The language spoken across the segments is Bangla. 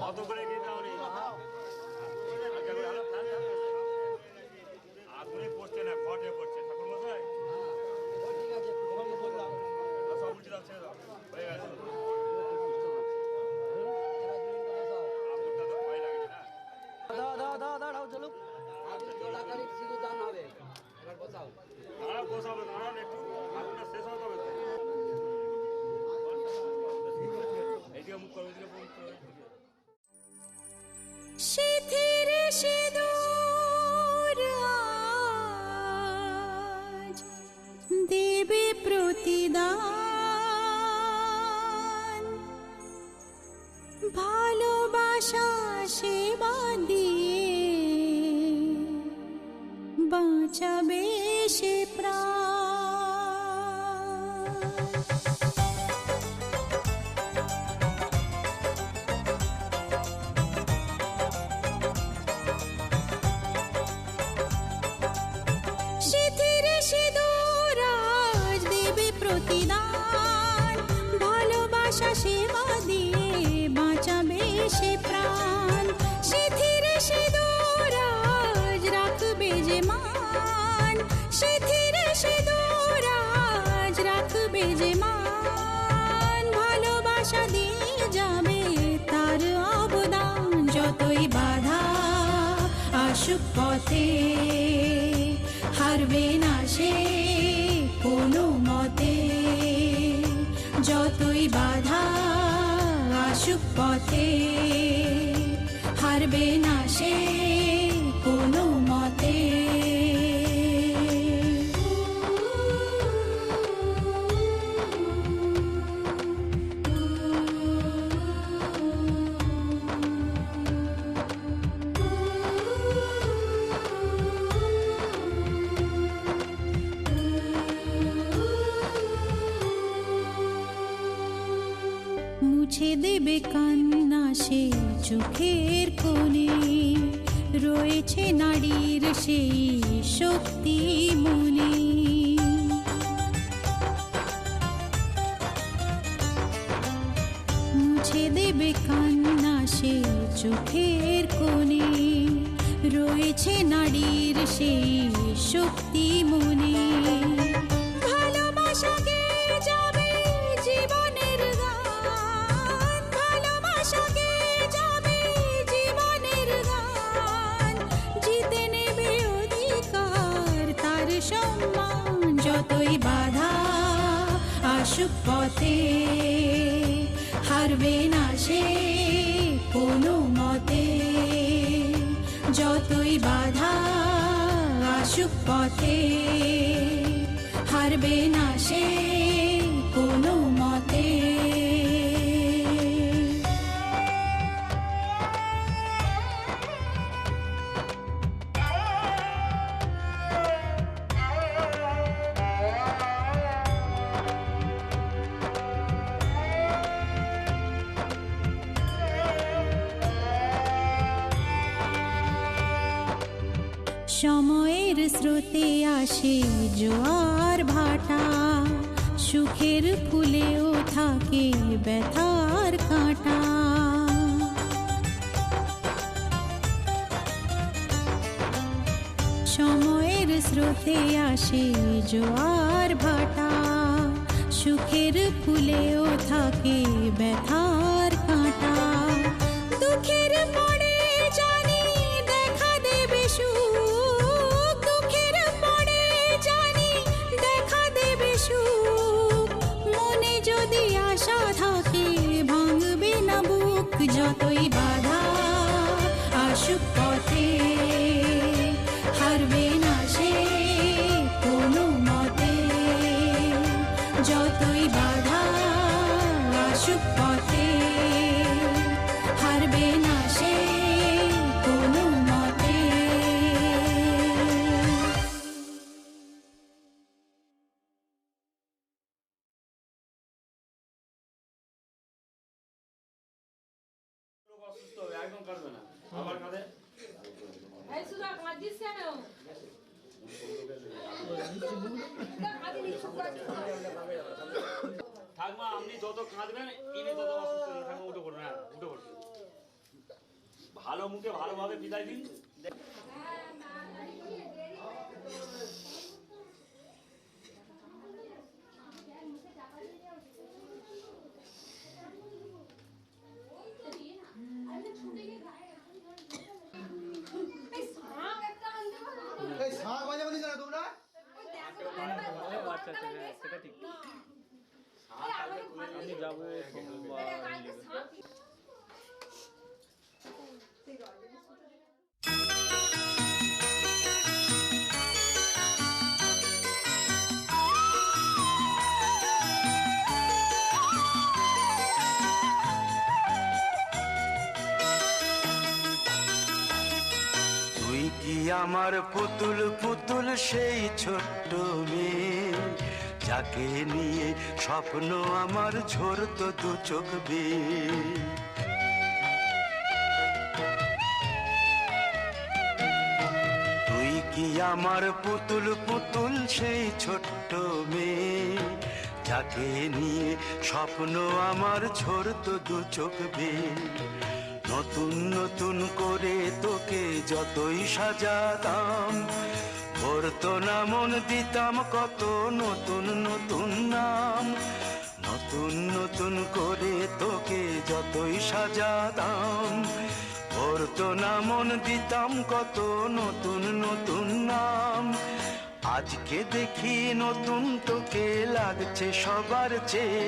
অত করে কি তাহলে আগুনে পড়ছে না, ঘটে পড়ছে ঠাকুর মশাই। সব উঠে যাচ্ছে, হয়ে গেছে। আগুনটা তো ভয় লাগছে না। দাঁড়াও চলুক, শুধু দান হবে। এবার বসাও, দাঁড়াও বসাবো, দাঁড়ান একটু, আগুনটা শেষ হতে হবে। এইদিকে মুখ করো, এইদিকে মুখ করো। সিঁথির সিঁদুর আজ দেবে প্রতিদান, ভালোবাসা সেবা দিয়ে বাঁচাবে সে প্রাণ। সিঁথির সিঁদুর আজ দেবে প্রতিদান, ভালোবাসা সেবা দিয়ে বাঁচাবে সে প্রাণ। সিঁথির সিঁদুর আজ রাখবে যে মান, সিঁথির সিঁদুর আজ রাখবে যে মান, ভালোবাসা দিয়ে যাবে তার অবদান। যতই বাধা আসুক পথে হারবে না সে কোনো মতে, যতই বাধা আসুক পথে হারবে না সে কোনো মতে। মুছে দেবে কান্না সে চোখের কোণে, রয়েছে নারীর সেই শক্তি মনে। মুছে দেবে কান্না সে চোখের কোণে, রয়েছে নারীর সেই শক্তি মনে। ভালোবাসাকে যাবে জীবনের গান, ভালোবাসাকে যাবে জীবনের গান, জিতে নেবে অধিকার তার সম্মান। যতই বাধা আসুক পথে হারবে না সে কোনো মতে, যতই বাধা আসুক পথে হারবে না সে কোনো মতে। সময়ের স্রোতে আসে জোয়ার ভাটা, সুখের ফুলেও থাকে ব্যথার কাঁটা। সময়ের স্রোতে আসে জোয়ার ভাটা, সুখের ফুলেও থাকে ব্যথার কাঁটা। দুঃখের পরে জানি দেখা দেবে সুখ, দুঃখের পরে জানি দেখা দেবে সুখ, মনে যদি আশা থাকে ভাঙবে না বুক। যতই বাধা আসুক পথে হারবে না সে কোনো মতে, যতই বাধা আসুক পথে হারবে না সে কোনো মতে। অসুস্থ একদম কাটবে না, আবার কাঁধে এই সুদা কাঁদিস কেন? ঠাকুমা আপনি যত কাঁদবেন ইনি তত অসুস্থ হয়ে ঠাকুমা উঠে পড়বেন। হ্যাঁ উঠে পড়বেন। ভালো মুখে ভালোভাবে বিদায় দিন। এই শাক বাজা বাজি না তোমরা আচ্ছা আচ্ছা হ্যাঁ সেটা ঠিক আমি যাবো সোমবার তুই কি আমার পুতুল পুতুল সেই ছোট্ট মেয়ে যাকে নিয়ে স্বপ্ন আমার ঝরতো দু চোখ বেয়ে। তুই কি আমার পুতুল পুতুল সেই ছোট্ট মেয়ে যাকে নিয়ে স্বপ্ন আমার ঝরতো দু চোখ বেয়ে। নতুন নতুন করে তোকে যতই সাজাতাম ভরতো না মন দিতাম কত নতুন নতুন নাম। নতুন নতুন করে তোকে যতই সাজাতাম ভরতো না মন দিতাম কত নতুন নতুন নাম। আজকে দেখি নতুন তোকে লাগছে সবার চেয়ে।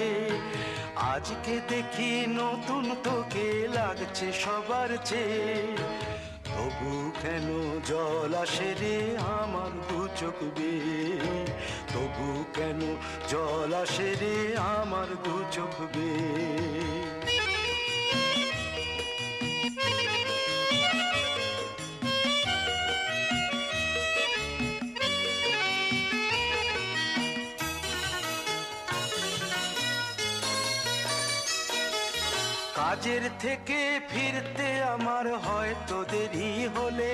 আজকে দেখি নতুন তোকে লাগছে সবার চেয়ে। তবু কেন জল আসে রে আমার দু চোখ বেয়ে। তবু কেন জল আসে রে আমার দু চোখ বেয়ে। কাজের থেকে ফিরতে আমার হয়তো দেরি হলে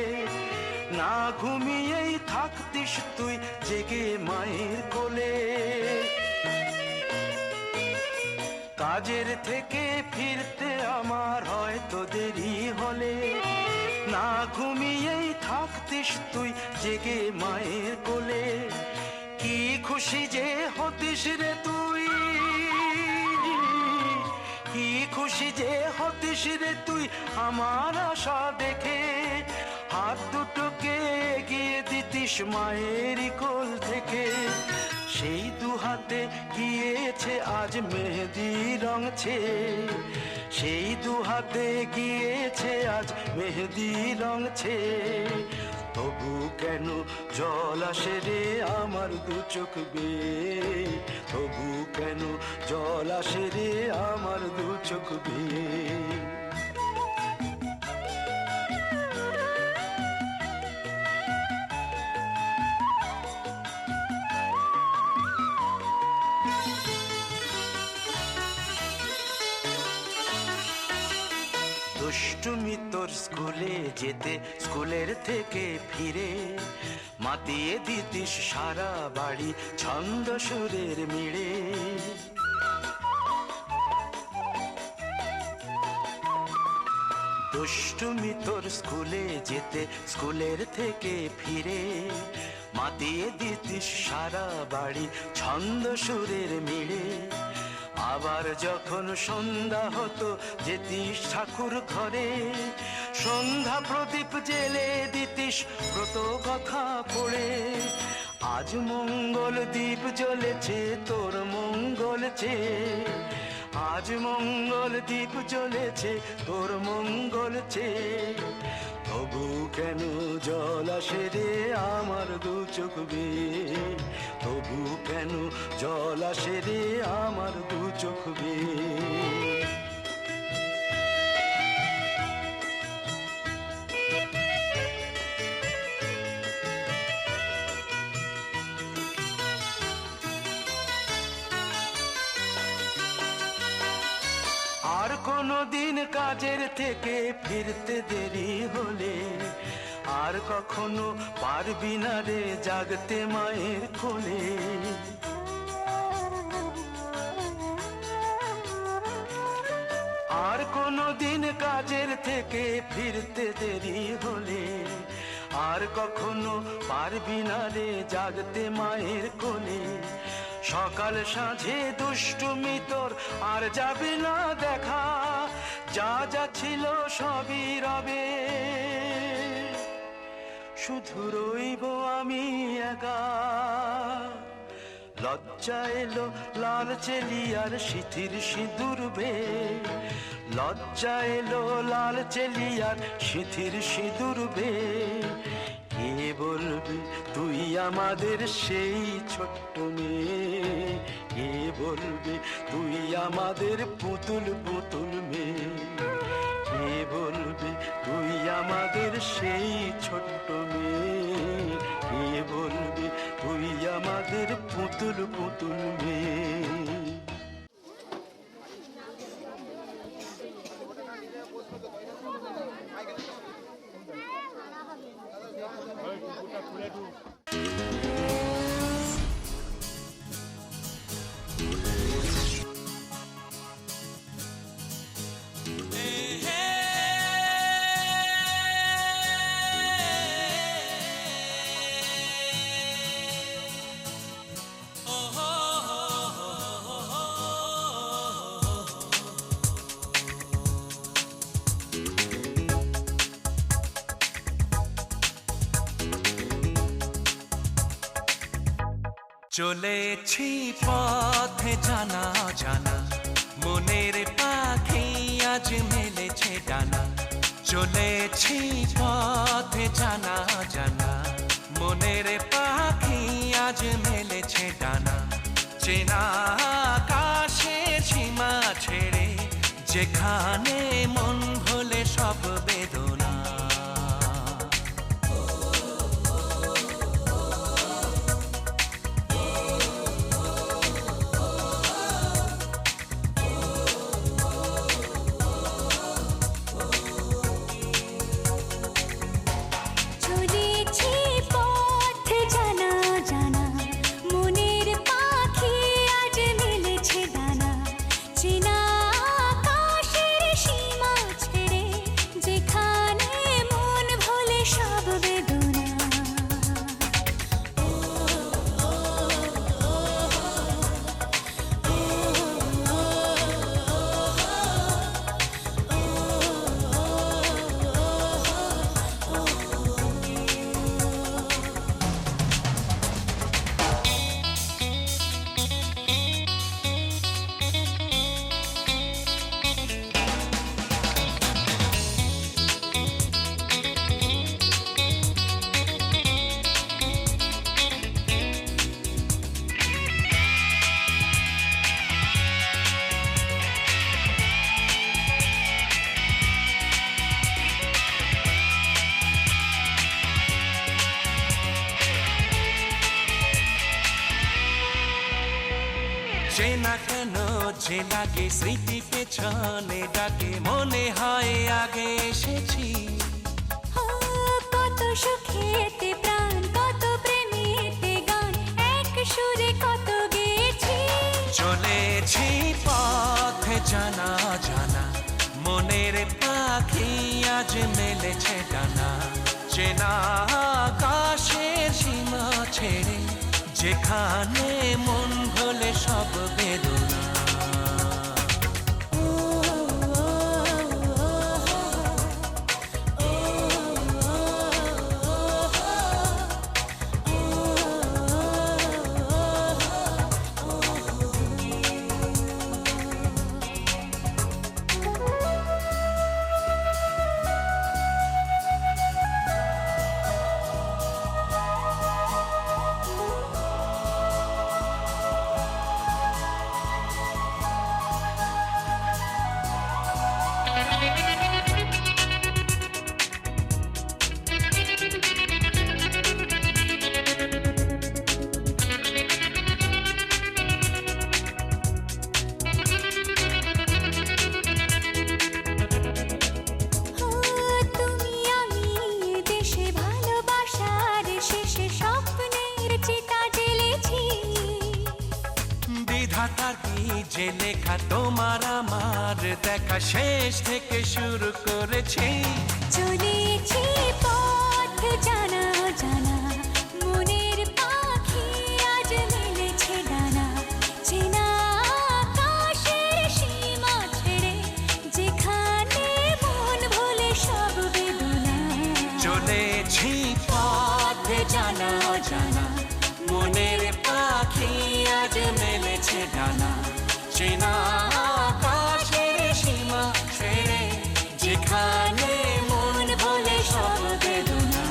না ঘুমিয়েই থাকতিস তুই জেগে মায়ের কোলে। কাজের থেকে ফিরতে আমার হয়তো দেরি হলে না ঘুমিয়েই থাকতিস তুই জেগে মায়ের কোলে। কি খুশি যে হতিস রে তুই, কি খুশি যে হতিস রে তুই আমার আশা দেখে। হাত দুটোকে এগিয়ে দিতিস মায়ের কোল থেকে। সেই দু হাতে গিয়েছে আজ মেহেদি রং ছেয়ে। সেই দু হাতে গিয়েছে আজ মেহেদি রং ছেয়ে। তবু কেন জল আসে রে আমার দু চোখ বেয়ে। তবু কেন জল আসে রে আমার দু চোখ বেয়ে। দুষ্টুমি তোর স্কুলে যেতে স্কুলের থেকে ফিরে মাতিয়ে দিতিস সারা বাড়ি ছন্দ সুরের মিড়ে। দুষ্টুমি তোর স্কুলে যেতে স্কুলের থেকে ফিরে মাতিয়ে দিতিস সারা বাড়ি ছন্দ সুরের মিড়ে। আবার যখন সন্ধ্যা হতো যেতিস ঠাকুর ঘরে সন্ধ্যা প্রদীপ জেলে দিতিস ব্রত কথা পড়ে। আজ মঙ্গল দ্বীপ জ্বলেছে তোর মঙ্গল চেয়ে। আজ মঙ্গল দ্বীপ জ্বলেছে তোর মঙ্গল চেয়ে। তবু কেন জল আসে রে আমার দু চোখ বেয়ে। তবু কেন জল আসে রে আমার দু চোখ বেয়ে। আর কোনো দিন কাজের থেকে ফিরতে দেরি হলে আর কখনো পারবি না রে জাগতে মায়ের কোলে। আর কোনো দিন কাজের থেকে ফিরতে দেরি হলে আর কখনো পারবি না রে জাগতে মায়ের কোলে। সকাল সাঁঝে দুষ্টুমি তোর আর যাবে না দেখা, যা যা ছিল সবই রবে, শুধু রইব আমি একা। লজ্জা এলো লাল চেলিয়ার সিথির সিঁদুর বে, লজ্জা এলো লাল চেলিয়ার সিথির সিঁদুর বে। কে বলবি তুই আমাদের সেই ছোট্ট মেয়ে, কে বলবি তুই আমাদের পুতুল পুতুল মেয়ে, কে বলবি তুই আমাদের সেই ছোট্ট মেয়ে, কে বলবি তুই আমাদের পুতুল পুতুল মেয়ে। চলেছি পথে জানা জানা, মনের পাখি আজ মেলেছে ডানা। চলেছি পথে জানা জানা, মনের পাখি আজ মেলেছে ডানা। চেনা আকাশের সীমা ছেড়ে, যেখানে মন ভোলে সব বেদনা। চলেছি পথে জানা জানা, মনের পাখি আজ মেলেছে ডানা। চেনা আকাশের সীমা ছেড়ে, যেখানে মন ভোলে সব বেদনা। চেনা কেন যে লাগে, স্মৃতি পেছনে ডাকে, মনে হয় আগে এসেছি। কত সুখেতে প্রাণ, কত প্রেমেতে গান, এক সুরে কত গেছি। চলেছি পথে জানা জানা, মনের পাখি আজ মেলেছে ডানা। চেনা আকাশের সীমা ছেড়ে, যেখানে মন ভোলে সব বেদনা। যে লেখা তোমার আমার দেখা শেষ থেকে শুরু করেছি। চলেছি পথ জানা জানা, মনের পাখি আজ মেলেছে ডানা। চেনা আকাশের সীমা ছেড়ে, যেখানে মন ভোলে সব বেদনা। চলেছি পথ জানা জানা, মনের পাখি আজ মেলেছে ডানা। চেনা আকাশের সীমা ছেড়ে, যেখানে মন ভোলে সব বেদনা।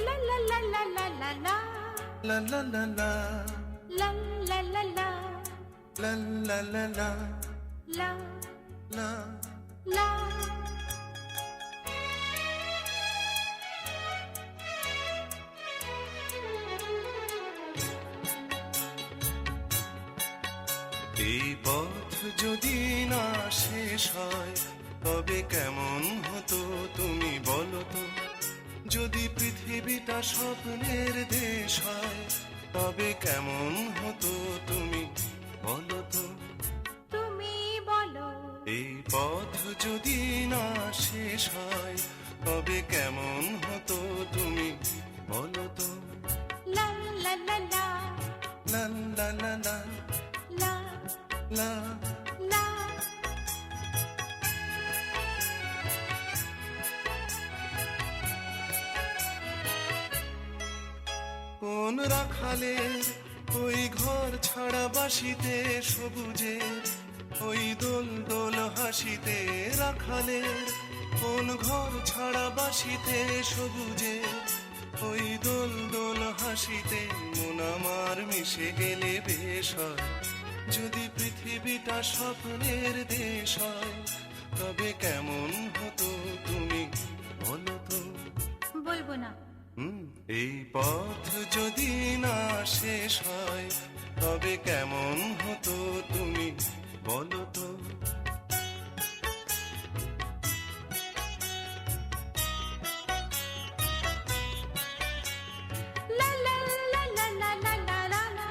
La la la la la la la, La la la la, la la la la, la la la la, la la. la. এই পথ যদি না শেষ হয় তবে কেমন হতো তুমি বলো তো। যদি পৃথিবীটা স্বপ্নের দেশ হয় তবে কেমন হতো তুমি বলো তো। তুমি বলো, এই পথ যদি না শেষ হয় তবে কেমন হতো তুমি বলো তো। la la la la, লা লা লা লা, la লা। la. কোন রাখালের ওই ঘর ছাড়া বাসিতে সবুজের ওই দোল দোল হাসিতে। রাখালের কোন ঘর ছাড়া বাসিতে সবুজের ওই দোল দোল হাসিতে। মন আমার মিশে গেলে বেশ হয় যদি পৃথিবীটা স্বপ্নের দেশ হয় তবে কেমন হতো তুমি বলো তো। বলবো না। এই পথ যদি না শেষ হয় তবে কেমন হতো তুমি বলো তো। La la la la la la la la la.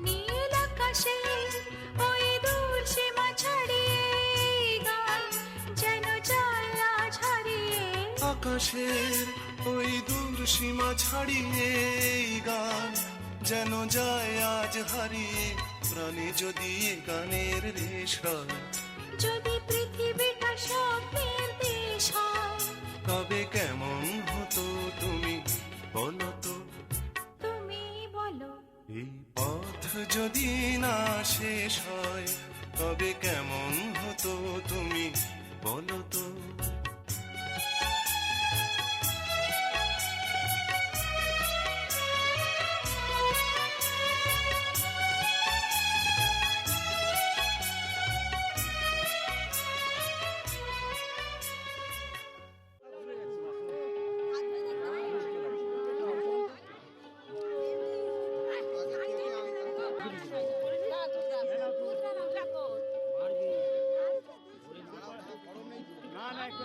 নীল আকাশে ওই দূর সীমা ছাড়িয়ে গান যেন যায় আজ হারিয়ে। আকাশের ওই দূর সীমা ছাড়িয়ে এই গান যেন যায় আজ হারিয়ে। প্রাণে যদি এ গানের রেশ হয়, যদি পৃথিবীটা স্বপ্নের দেশ হয় তবে কেমন হতো তুমি বলো তো। তুমি বলো, এই পথ যদি না শেষ হয় তবে কেমন হতো তুমি বলো তো। না না একটু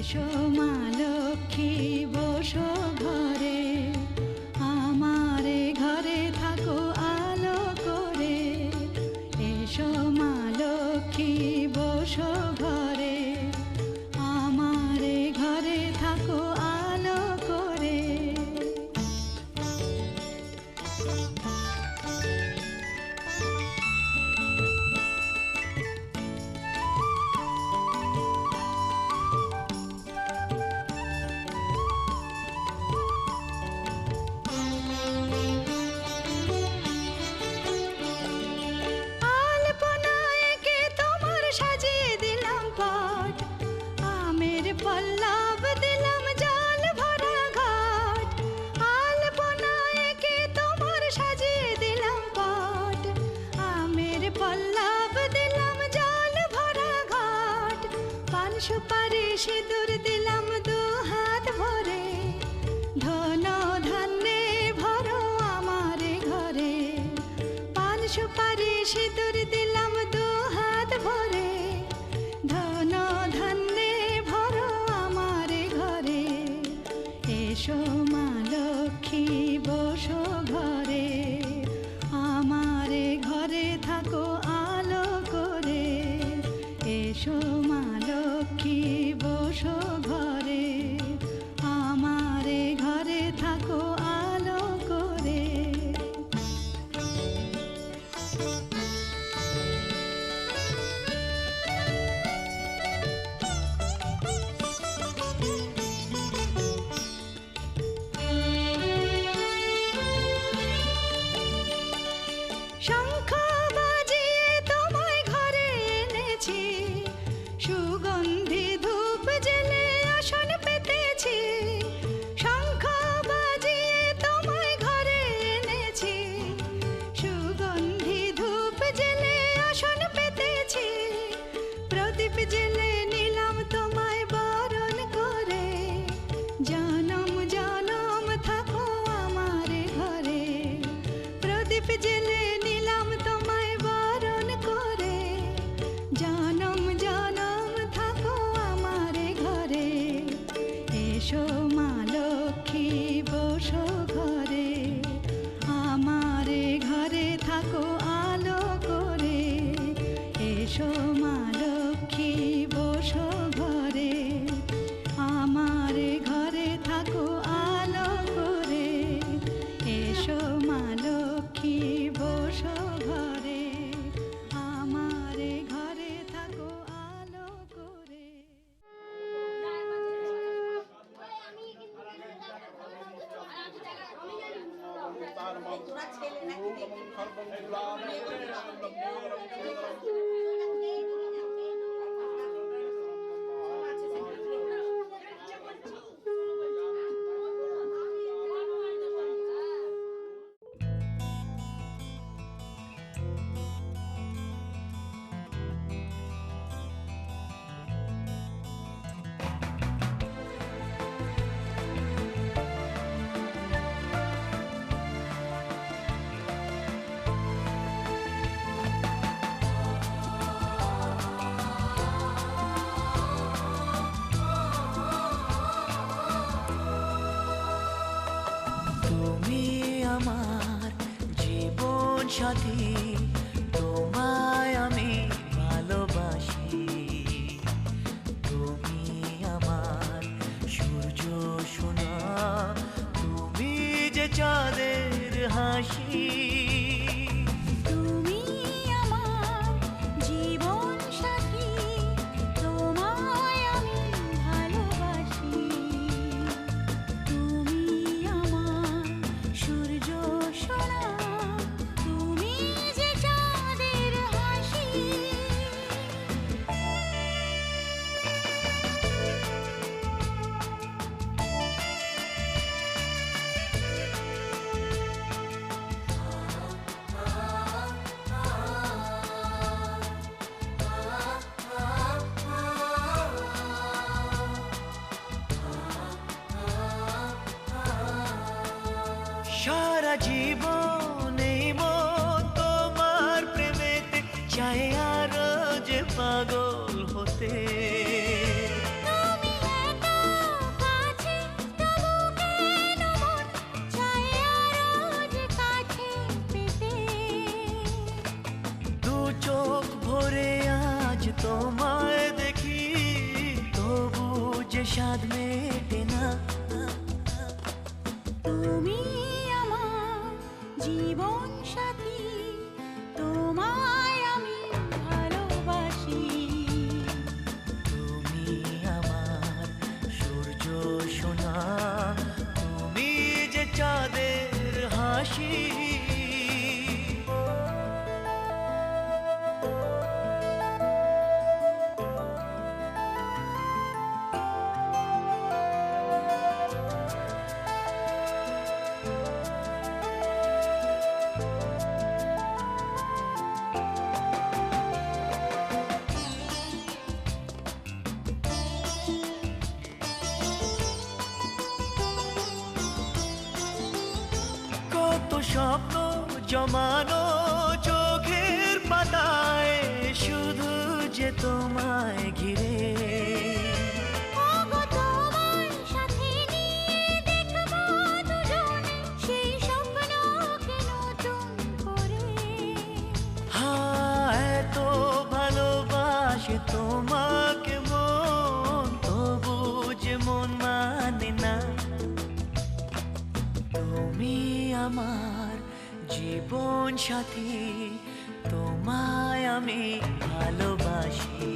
এসো মা লক্ষ্মী বসো ঘরে, আমারে ঘরে থাকো আলো করে। এসো মা লক্ষ্মী বসো ঘরে, আমারে ঘরে থাকো আলো করে। আলপনায় এঁকে তোমার সাজিয়ে দিলাম পট, আমের পল্লব দিলাম জল ভরা ঘট। আলপনায় এঁকে তোমার সাজিয়ে দিলাম পট, আমের পল্লব দিলাম জল ভরা ঘট। পান সুপারি সিঁদুর দিলাম দু হাত ভরে, ধন ধান্যে ভরো আমার ঘরে। পান সুপারি সিঁদুর দিলাম দু হাত ভরে, ধন ধান্যে ভরো আমার ঘরে। এসো মা লক্ষ্মী বসো ঘরে, আমারে ঘরে থাকো আলো করে। এসো মা লক্ষ্মী বসো ঘরে, আমারে ঘরে থাকো আলো করে। শঙ্খ বাজিয়ে তোমায় ঘরে এনেছি, সুগন্ধি ধূপ জেলে আসন পেতেছি। শঙ্খ বাজিয়ে তোমায় ঘরে এনেছি, সুগন্ধি ধূপ জেলে আসন পেতেছি। প্রদীপ জেলে নিলাম তোমায় বরণ করে, জনম জনম থাকো আমার ঘরে। প্রদীপ জেলে নিলাম তোমায় বরণ করে, জনম জনম থাকো আমার ঘরে। এসো মা লক্ষ্মী বসো ঘরে, আমারে ঘরে থাকো আলো করে। এসো মা লক্ষ্মী বসো ঘরে, আমারে ঘরে থাকো আলো করে। এসো মা লক্ষ্মী বসো ঘরে, আমারে ঘরে থাকো আলো করে। তুমি আমার জীবন সাথী, তোমায় আমি ভালোবাসি। তুমি আমার সূর্য সোনা, তুমি যে চাঁদের হাসি। তুমি আমার জীবন সাথী, তোমায় আমি ভালোবাসি। তুমি আমার সূর্য সোনা, তুমি যে চাঁদের হাসি। সারা জীবন এই মন তোমার প্রেমেতে চাই আরো যে পাগল হতে। তুমি এক মেটে না। তুমি আমার জীবন সাথী, তোমায় আমি ভালোবাসি। তুমি আমার সূর্য সোনা, তুমি যে চাঁদের হাসি। কত স্বপ্ন জমানো চোখের পাতায়, শুধু যে তোমায় ঘিরে। ওগো তোমায় সাথে নিয়ে দেখবো দুজনে সেই স্বপ্নকে নতুন করে। এত ভালোবাসে তোমাকে মন, তবু যে মন মানে না। তুমি আমার জীবন সাথী, তোমায় আমি ভালোবাসি।